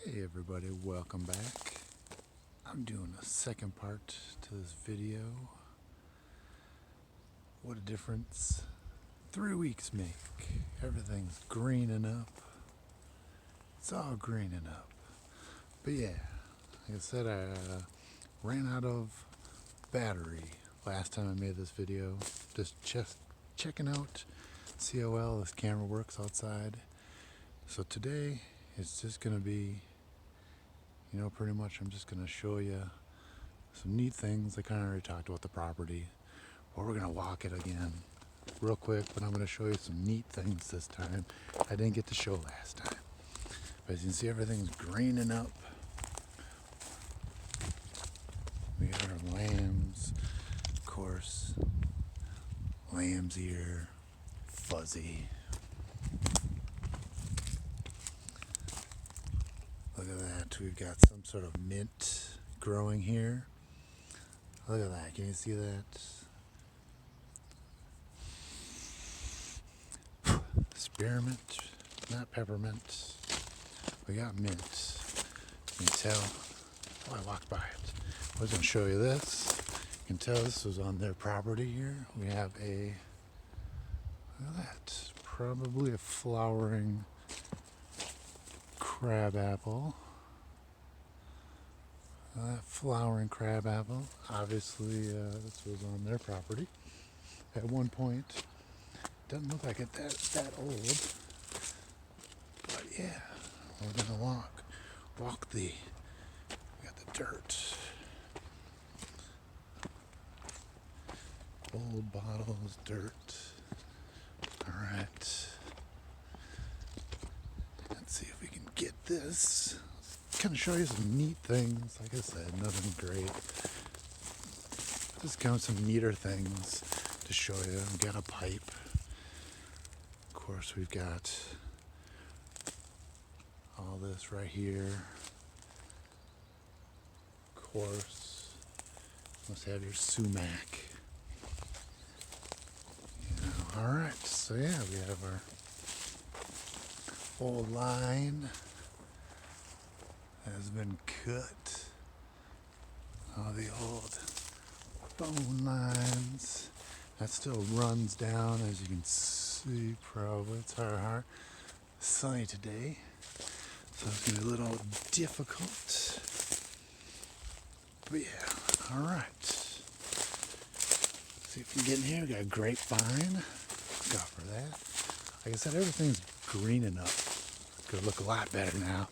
Hey everybody, welcome back. I'm doing a second part to this video. What a difference 3 weeks make. Everything's greening up. It's all greening up. But yeah, like I said, I ran out of battery last time I made this video. Just checking out, see how well this camera works outside. So today, it's just going to be, pretty much I'm just going to show you some neat things. I kind of already talked about the property, but we're going to walk it again real quick, but I'm going to show you some neat things this time I didn't get to show last time. But as you can see, everything's greening up. We got our lambs, of course. Lamb's ear, fuzzy. Look at that, we've got some sort of mint growing here. Look at that, can you see that? Spearmint, not peppermint. We got mint. You can tell. Oh, I walked by it. I was going to show you this. You can tell this was on their property here. We have a, look at that, probably a flowering crab apple. That flowering crab apple, obviously this was on their property at one point. Doesn't look like it that old, but yeah, we're gonna walk the, we got the dirt, old bottles, dirt. All right, let's see if we can get this. Kind of show you some neat things. Like I said, nothing great. Just kind of some neater things to show you. We got a pipe. Of course, we've got all this right here. Of course, must have your sumac. All right, so yeah, we have our old line has been cut. All the old bone lines. That still runs down, as you can see, probably. It's hard. Sunny today, so it's gonna be a little difficult. But yeah, all right. See if we can get in here. We got a grapevine. Look out for that. Like I said, everything's greening up. It's gonna look a lot better now.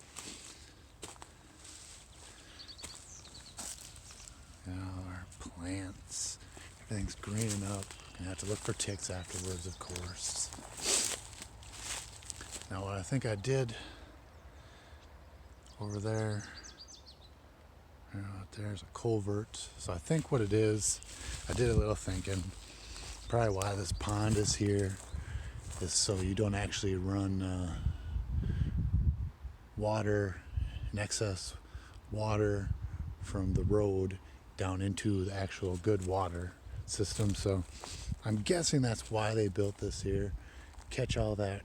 Our plants, everything's greening up. Gonna have to look for ticks afterwards, of course. Now what I think I did over there, there's a culvert. So I think what it is, I did a little thinking. Probably why this pond is here is so you don't actually run water, in excess water from the road down into the actual good water system. So I'm guessing that's why they built this here. Catch all that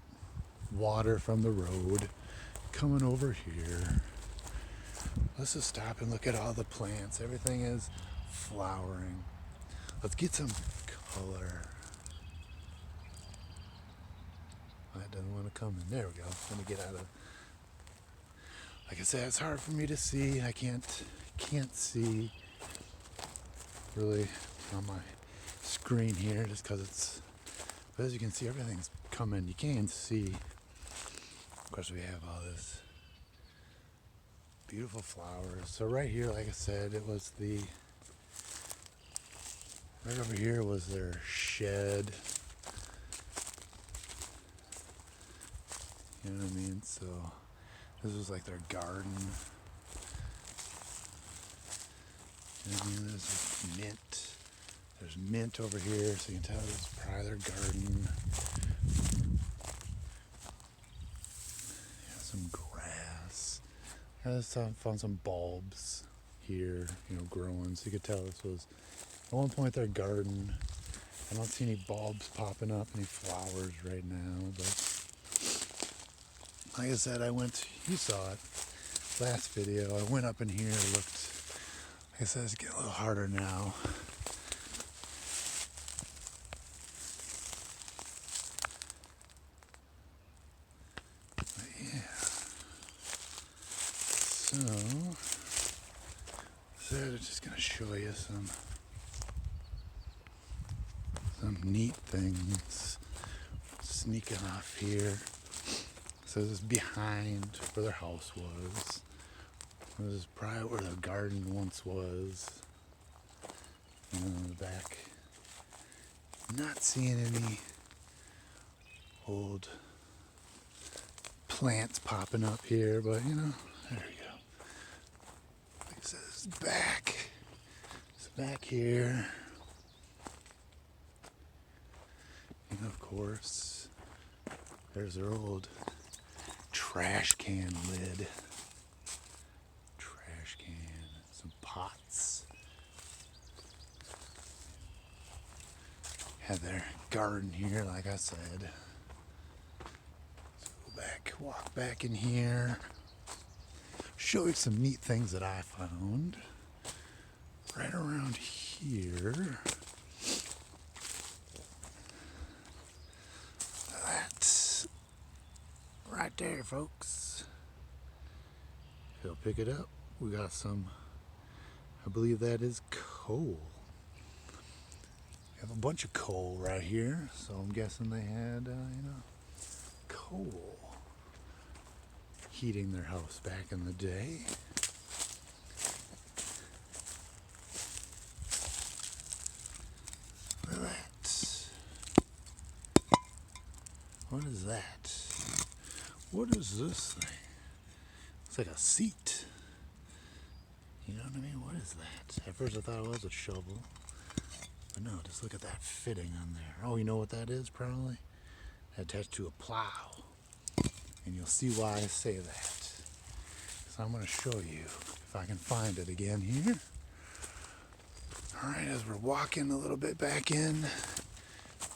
water from the road coming over here. Let's just stop and look at all the plants. Everything is flowering. Let's get some color. That doesn't want to come in. There we go. Let me get out of. Like I said, it's hard for me to see. I can't see really on my screen here just because it's. But as you can see, everything's coming. You can't see. Of course, we have all this beautiful flowers. So right here, like I said, it was the. Right over here was their shed. You know what I mean? So this was like their garden. You know what I mean? There's mint. There's mint over here, so you can tell it's probably their garden. Yeah, some grass. I just found some bulbs here, growing, so you could tell this was at one point their garden. I don't see any bulbs popping up, any flowers right now, but like I said, you saw it. last video, I went up in here, looked. Like I said, it's getting a little harder now. But yeah. So I'm just gonna show you some neat things sneaking off here. So this is behind where their house was. This is probably where the garden once was. And then in the back, not seeing any old plants popping up here, but you know, there you go. Like I said, it's back. It's back here. And of course, there's their old trash can lid. Trash can, some pots. Had their garden here, like I said. So go back, walk back in here. Show you some neat things that I found. Right around here. That's right there, folks. If you'll pick it up, we got some, I believe that is coal. We have a bunch of coal right here, so I'm guessing they had, coal heating their house back in the day. Look at that. What is that? What is this thing? It's like a seat. You know what I mean? What is that? At first I thought it was a shovel. But no, just look at that fitting on there. Oh, you know what that is probably? Attached to a plow. And you'll see why I say that. So I'm going to show you if I can find it again here. Alright, as we're walking a little bit back in,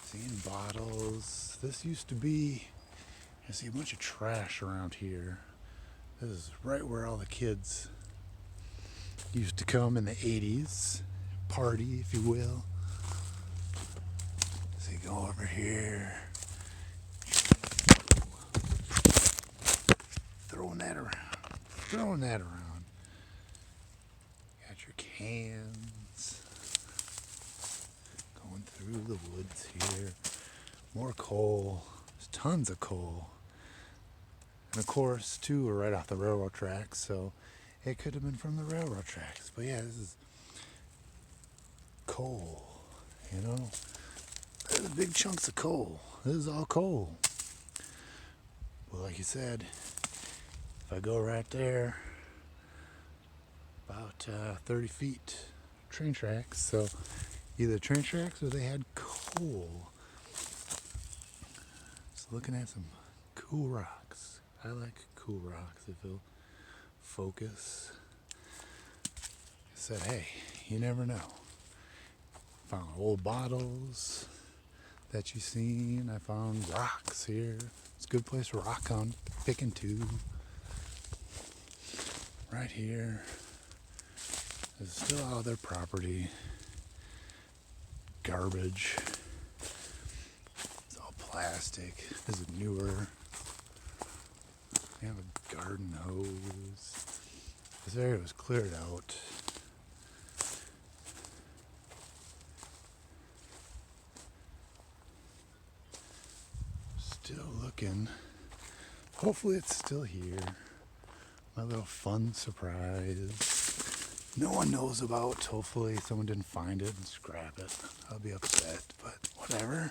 seeing bottles. This used to be, I see a bunch of trash around here. This is right where all the kids used to come in the 80s. Party, if you will. So you go over here. Throwing that around. Got your cans. Going through the woods here. More coal. There's tons of coal. And of course, too, we're right off the railroad tracks, so it could have been from the railroad tracks. But yeah, this is coal, you know. There's big chunks of coal. This is all coal. Well, like you said, if I go right there, about 30 feet, train tracks. So either train tracks or they had coal. Just looking at some cool rocks. I like cool rocks if it'll focus. I said, hey, you never know. Found old bottles that you've seen. I found rocks here. It's a good place to rock on, picking too. Right here. This is still all their property. Garbage. It's all plastic. This is newer. They have a garden hose. This area was cleared out. Still looking. Hopefully it's still here. My little fun surprise. No one knows about. Hopefully someone didn't find it and scrap it. I'll be upset, but whatever.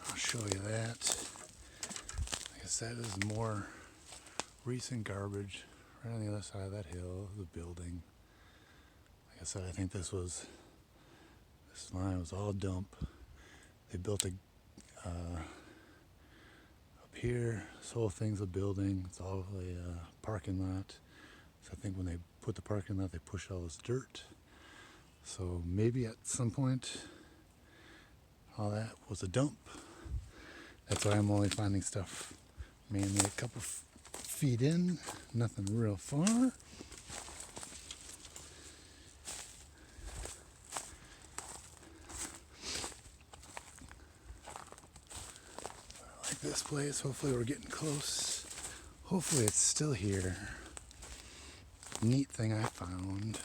I'll show you that. Like I said, this is more recent garbage right on the other side of that hill, the building. Like I said, I think this line was all dump. They built a up here, this whole thing's a building. It's all a parking lot. So I think when they put the parking lot, they pushed all this dirt. So maybe at some point, all that was a dump. That's why I'm only finding stuff, mainly a couple feet in, nothing real far. Like this place, hopefully we're getting close. Hopefully it's still here. Neat thing I found.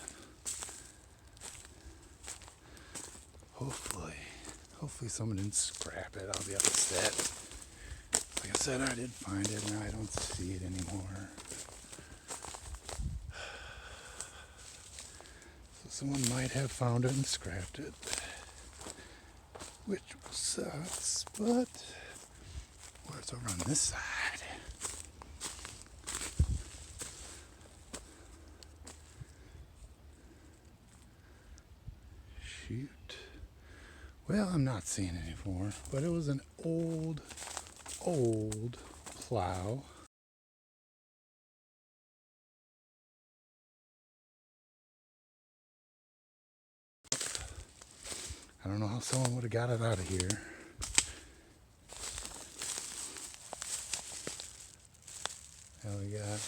Hopefully someone didn't scrap it. I'll be upset. Like I said, I did find it, now I don't see it anymore. So someone might have found it and scrapped it, which sucks, but well, it's over on this side. Shoot. Well, I'm not seeing it anymore, but it was an old plow. I don't know how someone would have got it out of here. Now we got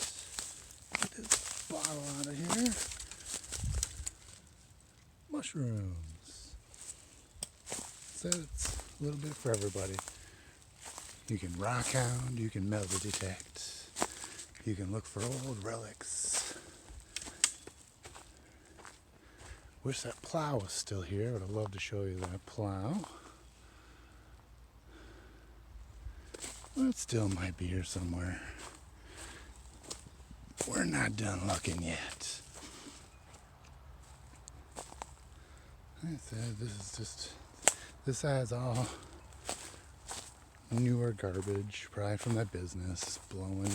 get this bottle out of here. Mushrooms. So it's a little bit for everybody. You can rock hound, you can metal detect, you can look for old relics. Wish that plow was still here. Would have loved to show you that plow. But it still might be here somewhere. We're not done looking yet. Like I said, this has all newer garbage, probably from that business blowing.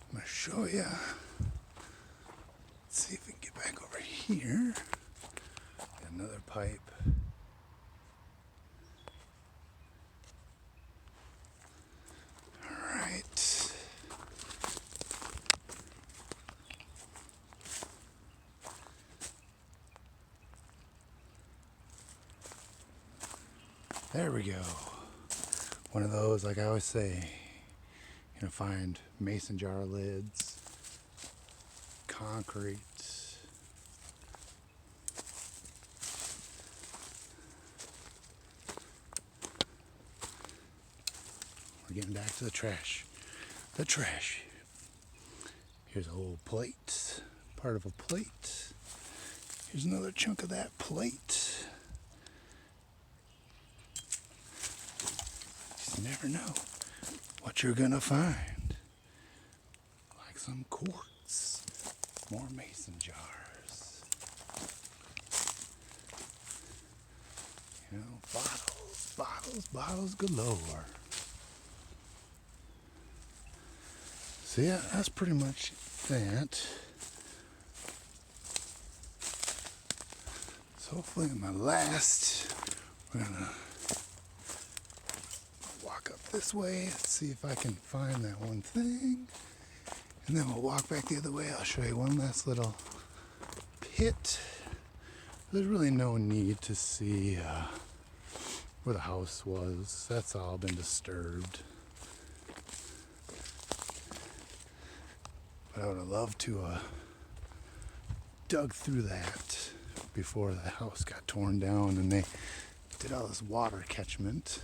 I'm gonna show you. Let's see if we can get back over here. Got another pipe. All right. There we go. One of those, like I always say, you're gonna find mason jar lids, concrete, we're getting back to the trash. The trash. Here's a whole plate, part of a plate. Here's another chunk of that plate. You never know what you're gonna find. Like some quartz, more mason jars. You know, bottles galore. So yeah, that's pretty much that. So hopefully in my last, we're gonna walk up this way, see if I can find that one thing. And then we'll walk back the other way. I'll show you one last little pit. There's really no need to see where the house was. That's all been disturbed. But I would have loved to dug through that before the house got torn down and they did all this water catchment.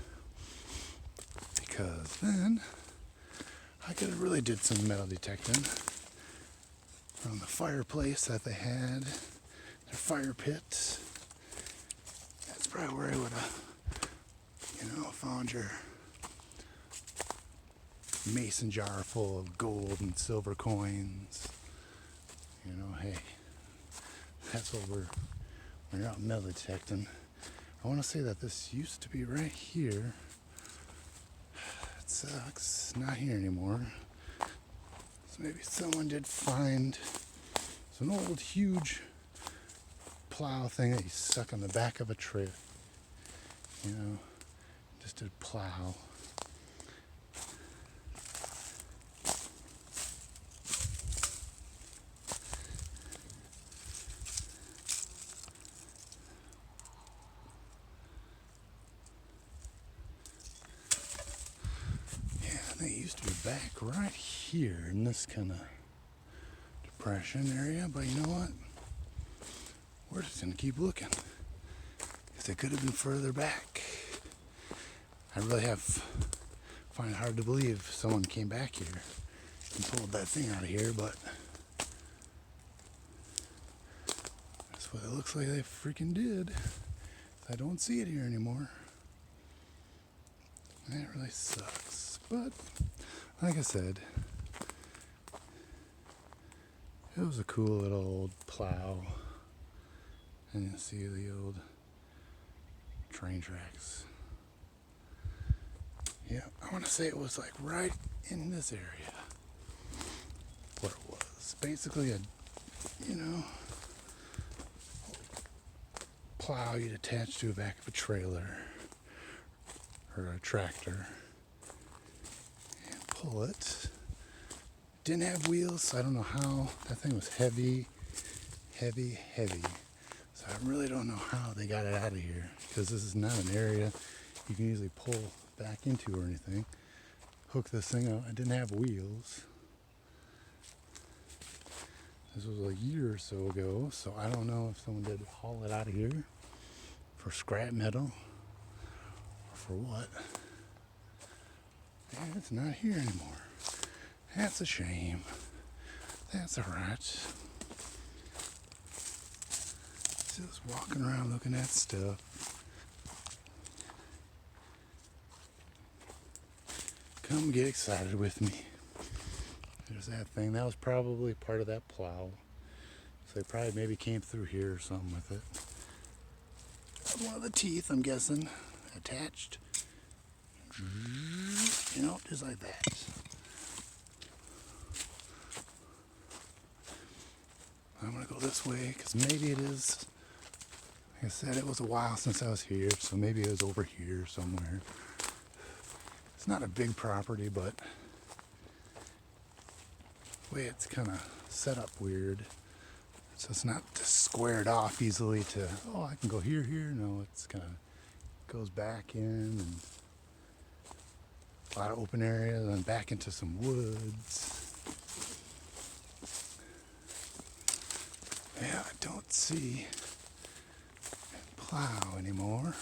Because then I could have really did some metal detecting from the fireplace that they had, their fire pit. That's probably where I would have, found your mason jar full of gold and silver coins. Hey, that's what when you're out metal detecting. I want to say that this used to be right here. It sucks, not here anymore. So maybe someone did find it's an old huge plow thing that you suck on the back of a trailer. Just did plow. back right here in this kind of depression area, but you know what? We're just gonna keep looking, because it could have been further back. I really find it hard to believe someone came back here and pulled that thing out of here, but that's what it looks like they freaking did. I don't see it here anymore. That really sucks. But like I said, it was a cool little old plow. And you see the old train tracks. Yeah, I want to say it was like right in this area where it was. Basically a, plow you'd attach to the back of a trailer or a tractor and pull it. Didn't have wheels, so I don't know how. That thing was heavy. So I really don't know how they got it out of here, because this is not an area you can easily pull back into or anything. Hook this thing out. I didn't have wheels. This was a year or so ago, so I don't know if someone did haul it out of here for scrap metal or for what. And it's not here anymore. That's a shame. That's alright. Just walking around looking at stuff. Come get excited with me. There's that thing. That was probably part of that plow. So they probably maybe came through here or something with it. That's one of the teeth, I'm guessing, attached. Just like that. I'm gonna go this way, because maybe it is. Like I said, it was a while since I was here, so maybe it was over here somewhere. It's not a big property, but the way it's kind of set up weird. So it's not just squared off easily to, I can go here. No, it's kind of goes back in and a lot of open areas and back into some woods. Yeah, I don't see a plow anymore.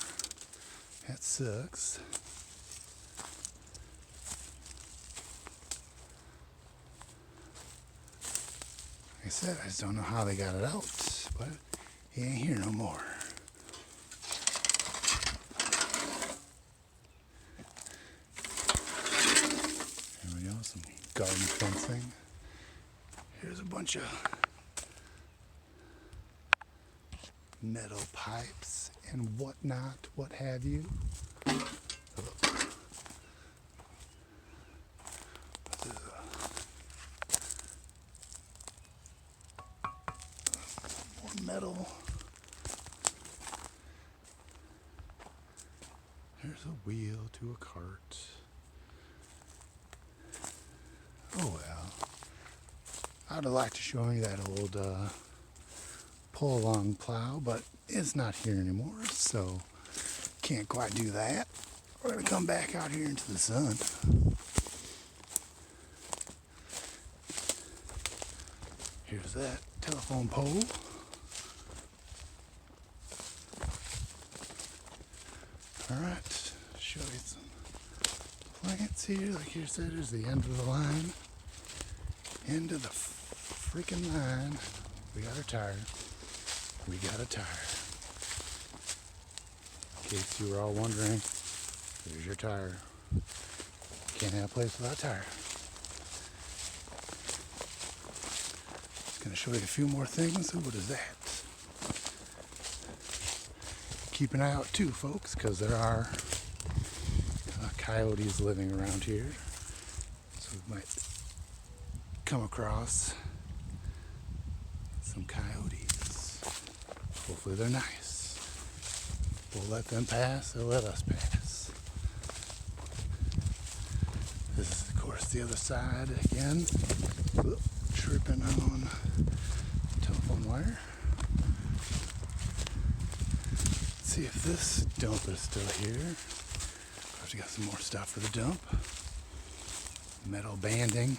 That sucks. Like I said, I just don't know how they got it out, but he ain't here no more. There we go, some garden fencing. Here's a bunch of metal pipes and whatnot, what have you. More metal. There's a wheel to a cart. Oh well. I'd have liked to show you that old pull along plow, but it's not here anymore, so can't quite do that. We're gonna come back out here into the sun. Here's that telephone pole. Alright, show you some plants here. Like here said, there's the end of the line. End of the freaking line. We got our tire. We got a tire. In case you were all wondering, there's your tire. Can't have a place without a tire. Just gonna show you a few more things. Ooh, what is that? Keep an eye out too, folks, because there are coyotes living around here. So we might come across some coyotes. Hopefully they're nice. We'll let them pass, they'll let us pass. This is, of course, the other side again. Oop, tripping on telephone wire. Let's see if this dump is still here. Of course, we got some more stuff for the dump. Metal banding.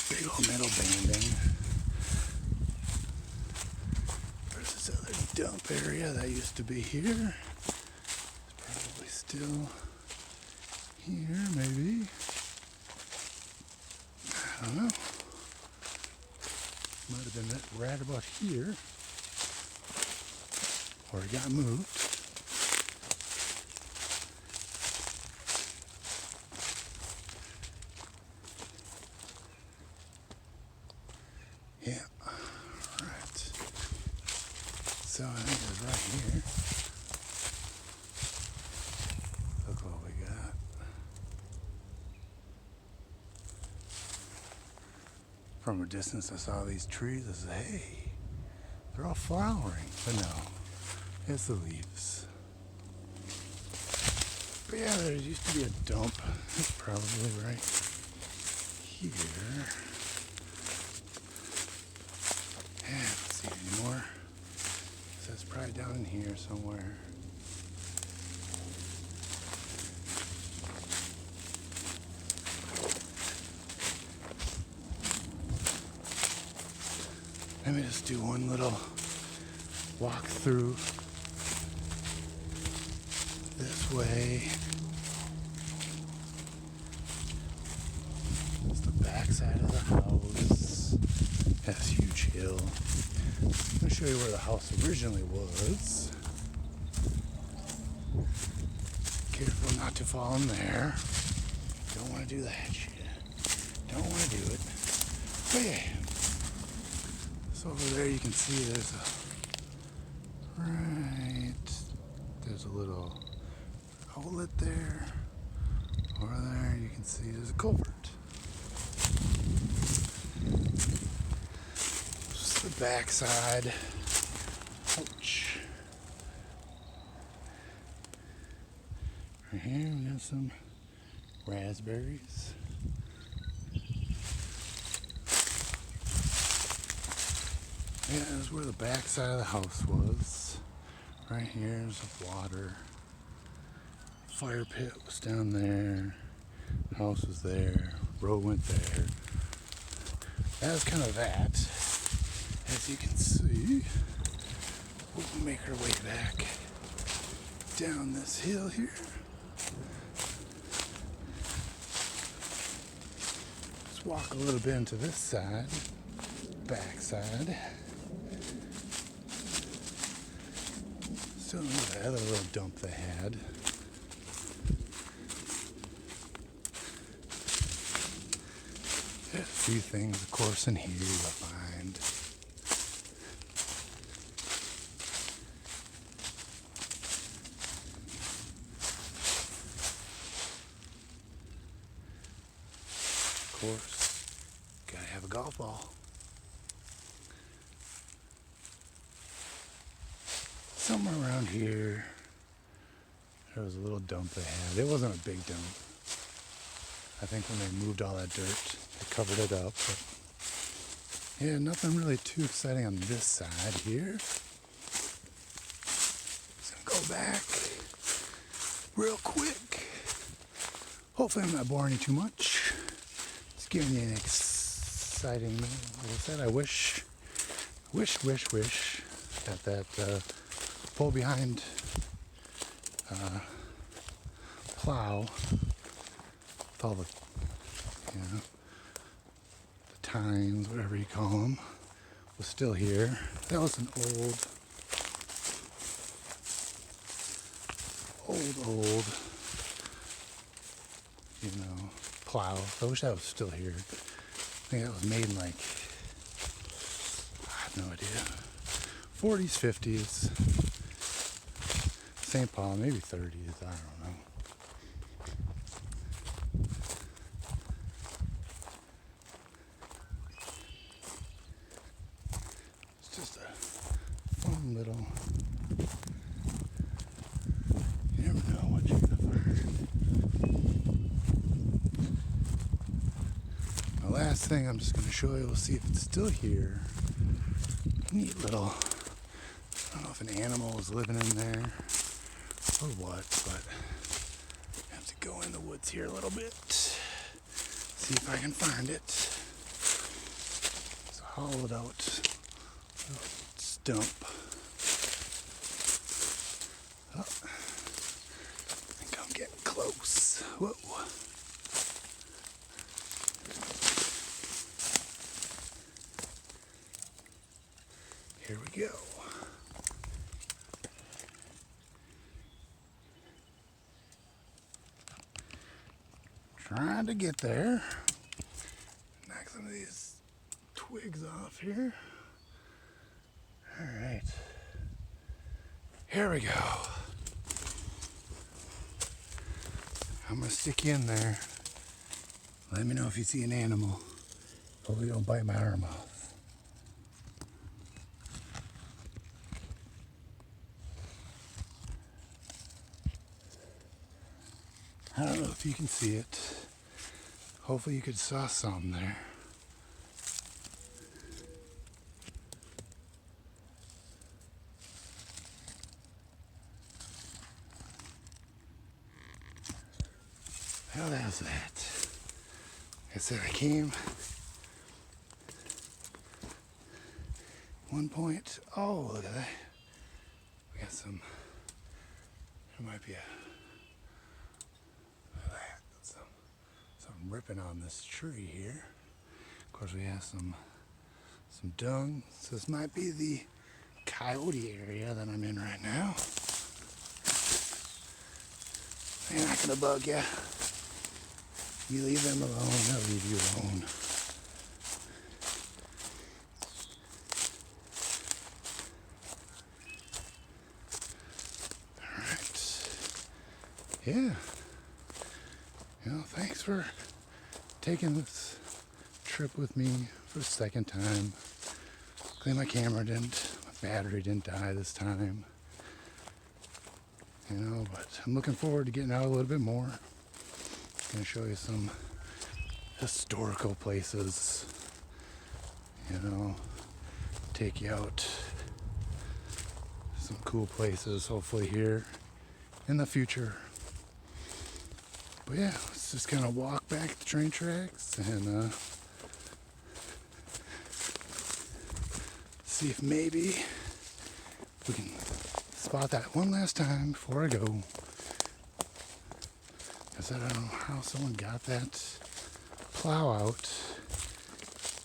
Big old metal banding. There's this other dump area that used to be here. It's probably still here, maybe. I don't know. Might have been right about here. Or it got moved. Yeah, right. So I think it was right here. Look what we got. From a distance I saw these trees. I said, hey, they're all flowering. But no, it's the leaves. But yeah, there used to be a dump. It's probably right here. Yeah, I don't see it anymore. So it's probably down in here somewhere. Let me just do one little walk through this way. It's the back side of the house. That's a huge hill. I'm going to show you where the house originally was. Careful not to fall in there. Don't want to do that shit. Don't want to do it. But yeah. So over there you can see there's a little outlet there. Over there you can see there's a culvert. This is the back side. Ouch. Right here we got some raspberries. Yeah, that's where the back side of the house was. Right here's the water. Fire pit was down there. House was there. Road went there. That was kind of that. As you can see, we'll make our way back down this hill here. Let's walk a little bit into this side, back side. Still know that other little dump they had. There's a few things, of course, in here you'll find. Of course, gotta have a golf ball. Somewhere around here, there was a little dump they had. It wasn't a big dump. I think when they moved all that dirt, they covered it up. But yeah, nothing really too exciting on this side here. Just gonna go back real quick. Hopefully I'm not boring you too much. Just giving you an exciting, like I said, I wish that pull behind plow with all the, the tines, whatever you call them, was still here. That was an old plow. I wish that was still here. I think that was made in like, I have no idea, 40s, 50s, St. Paul, maybe 30s, I don't know. It's just a fun little, you never know what you're gonna find. The last thing I'm just gonna show you, we'll see if it's still here. Neat little, I don't know if an animal was living in there or what, but I have to go in the woods here a little bit. See if I can find it. It's a hollowed out little stump. Oh, I think I'm getting close. Whoa. Here we go. Trying to get there. Knock some of these twigs off here. All right. Here we go. I'm gonna stick you in there. Let me know if you see an animal. Hopefully you don't bite my arm off. I don't know if you can see it. Hopefully you could saw some there. How was that? Like I said, I came one point. Oh, look at that. We got some, there might be some ripping on this tree here. Of course, we have some dung. So this might be the coyote area that I'm in right now. They're not gonna bug you. You leave them alone, they'll leave you alone. Alright. Yeah. You know, thanks for taking this trip with me for the second time. Luckily my battery didn't die this time. You know, but I'm looking forward to getting out a little bit more. I'm gonna show you some historical places. You know, take you out some cool places, hopefully here in the future. But yeah, let's just kind of walk back the train tracks and see if maybe we can spot that one last time before I go. Because I don't know how someone got that plow out.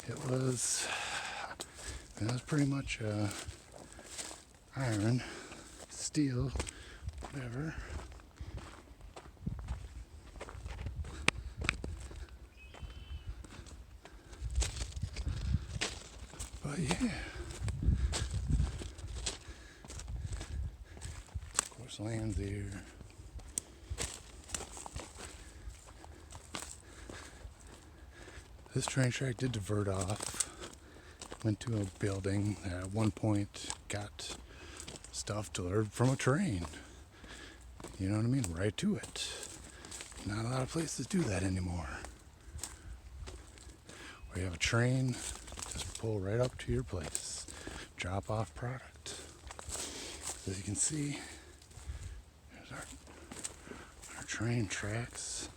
It was pretty much iron, steel, whatever. But yeah. Of course, land's here. This train track did divert off. Went to a building that at one point got stuff delivered from a train. You know what I mean? Right to it. Not a lot of places do that anymore. Where you have a train, just pull right up to your place. Drop off product. As you can see, there's our train tracks.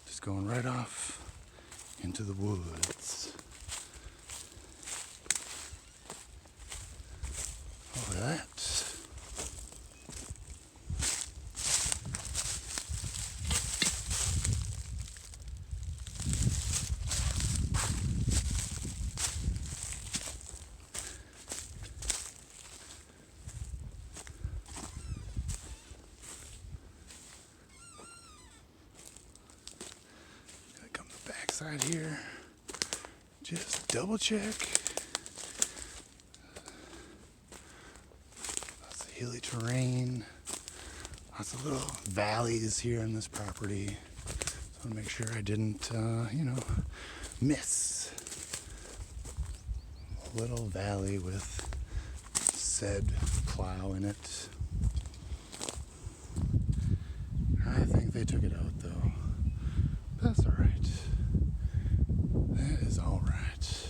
Just going right off into the woods. Look at that. Gonna come to the backside here. Just double check. Lots of hilly terrain. Lots of little valleys here in this property. So I want to make sure I didn't, miss a little valley with said plow in it. I think they took it out though. That's all right. That is all right.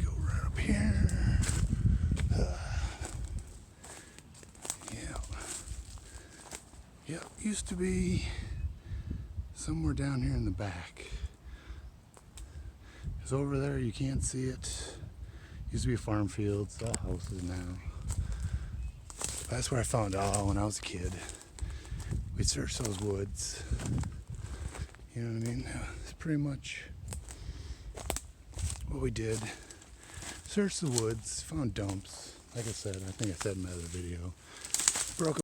Go right up here. Yeah. Yep, used to be somewhere down here in the back. It's over there, you can't see it. Used to be a farm field, it's all houses now. That's where I found out when I was a kid. We'd search those woods. You know what I mean? It's pretty much what we did. Searched the woods, found dumps. Like I said, I think I said in my other video. Broke